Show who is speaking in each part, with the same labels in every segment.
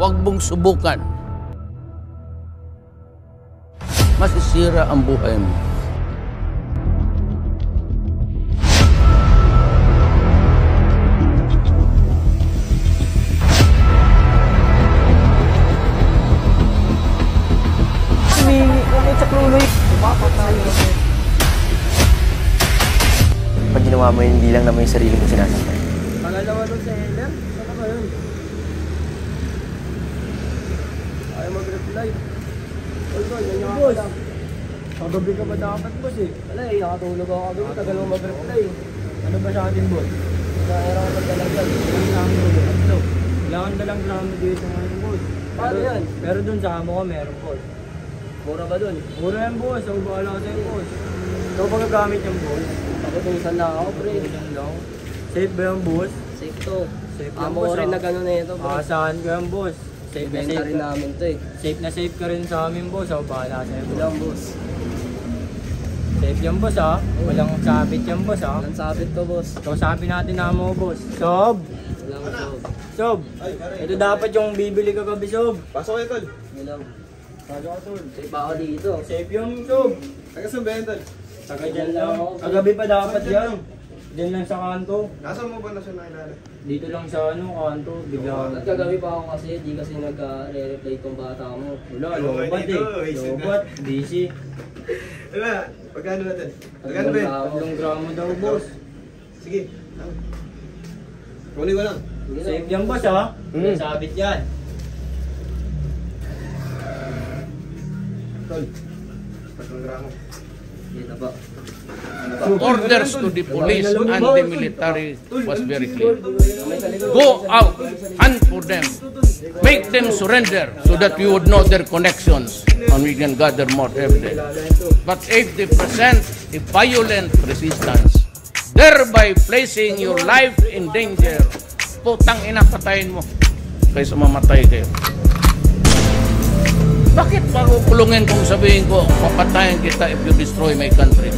Speaker 1: Huwag mong subukan. Masisira ang buhay mo.
Speaker 2: Pag ginawa mo yun, hindi lang naman yung sarili mo sinasaktan.
Speaker 3: Pangalawa doon sa Heller? Saan ka yun? Ayaw mag-reply. Boss, kagabi ka ba dapat, boss eh? Wala eh, nakatulog ako kagabi, tagal mo mag-reply. Ano ba sa atin, boss? Naera ko magdalagdag. Kailangan dalang drama dito ngayon, boss. Paano yan? Pero doon sa amo ko, meron, boss. Mura ba doon? Mura yan, boss. Ako bahala sa'yo, boss. Ito ba gagamit yung boss? Ako tulisan lang ako, pre. Safe ba yung boss? Safe to. Safe lang, boss. Amo rin na gano'n na ito, pre. Saan ko yung boss? Safe na safe rin namin to eh. Safe na safe ka rin sa amin, boss. Ako bahala sa'yo, boss. Walang, boss. Safe yan, boss, ha? Walang sabit yan, boss, ha? Walang sabit to, boss. So, sabi natin na mo, boss. Sob! Walang sob. Sob! Ito dapat yung bibili ka gabi, Sob. Pasok kayo, tol. Walang. Pasok ka, tol. Safe ako dito. Safe yung, Sob. Taga saan ba yan, tol? Taga dyan lang. Kagabi pa dapat yan. Diyan lang sa kanto. Nasaan mo ba na siya nakilala? Dito lang sa kanto. Bigla. At kagabi pa ako kasi, di kasi nag-re-reply itong bata mo. Wala, lobat eh. Lobat, busy.
Speaker 4: Wala, pagkano natin? Pagkano ba yun?
Speaker 3: 3 gramo daw, boss.
Speaker 4: Sige. Kunin ko lang.
Speaker 3: Safe yan, boss, ha? Sabit yan.
Speaker 4: Tol, 3 gramo.
Speaker 3: Dito ba?
Speaker 1: Orders to the police and the military was very clear. Go out, hunt for them, make them surrender so that we would know their connections and we can gather more evidence. But if they present a violent resistance, thereby placing your life in danger, putang ina, patayin mo kaysa mamatay kayo. Bakit pakukulungin kung sabihin ko, papatayin kita if you destroy my country?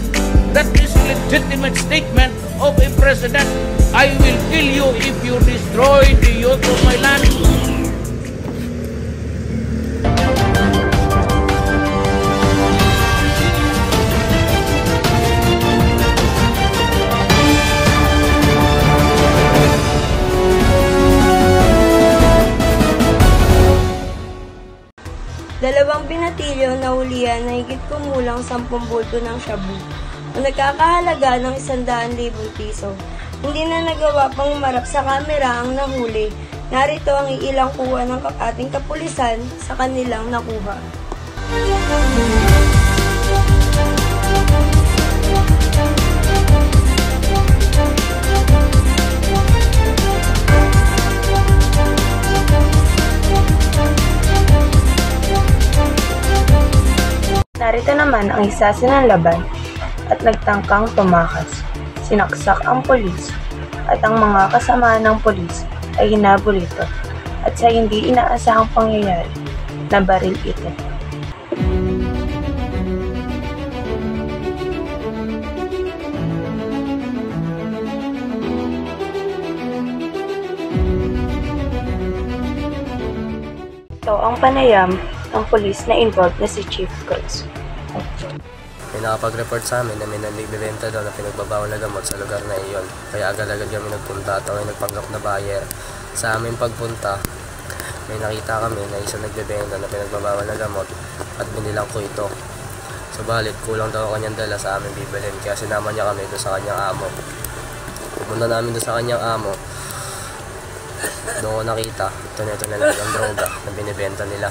Speaker 1: That is a legitimate statement of a president. I will kill you if you destroy the youth of my land.
Speaker 5: Dalawang binatilyo na hulihan na higit kumulang 10 bulto ng shabu na nagkakahalaga ng 100,000 piso. Hindi na nagawa pang umarap sa kamera ang nahuli. Narito ang ilang kuha ng ating kapulisan sa kanilang nakuha. Narito naman ang isa sinanlaban at nagtangkang tumakas. Sinaksak ang pulis at ang mga kasama ng pulis ay hinabol ito at sa hindi inaasahang pangyayari, nabaril ito. Ito ang panayam ng pulis na involved na si Chief Cruz.
Speaker 6: May nakapag-report sa amin na may nagbibenta daw na pinagbabawal na gamot sa lugar na iyon. Kaya agad-agad kami nagpunta at may nagpanggap na buyer. Sa aming pagpunta, may nakita kami na isang nagbibenta na pinagbabawal na gamot at binilang ko ito. Subalit, kulang daw ang kanyang dala sa aming bibilhin kaya sinama niya kami doon sa kanyang amo. Pupunta namin doon sa kanyang amo. Doon ko nakita, ito na lang ang droga na binibenta nila.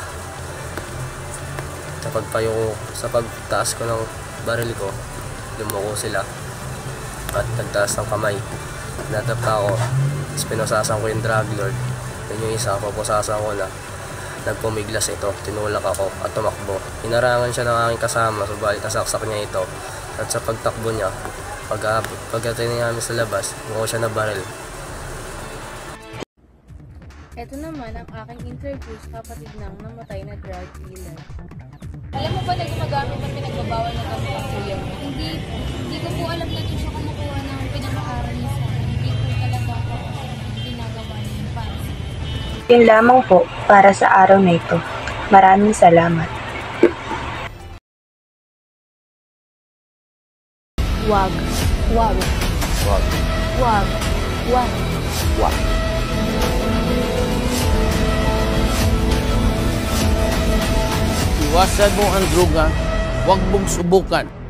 Speaker 6: Sa pagtaas ko ng baril ko, lumuko sila at nagtaas ng kamay. Natapa ko, pinasasan ko yung drug lord. Then yung isa, papusasan ko na. Nagpumiglas ito, tinulak ako at tumakbo. Hinarangan siya ng aking kasama, subalit nasaksak niya ito. At sa pagtakbo niya, pagdating namin sa labas, muko siya na baril.
Speaker 7: Ito naman ang aking interview sa kapatid ng namatay na drug dealer.
Speaker 8: Alam mo ba na gumagamit ng pinagbabawal ng gamot ang kuya mo? Hindi ko po alam na doon siya kumukuha ng pinaka-aral niya sa akin. Hindi ko talaga ako ginagawa niya yung pansin.
Speaker 9: Yun lamang po para sa araw na ito. Maraming salamat.
Speaker 7: Wag. Wag.
Speaker 6: Wag.
Speaker 7: Wag. Wag.
Speaker 6: Wag.
Speaker 1: Iwasan mo ang droga, huwag mong subukan.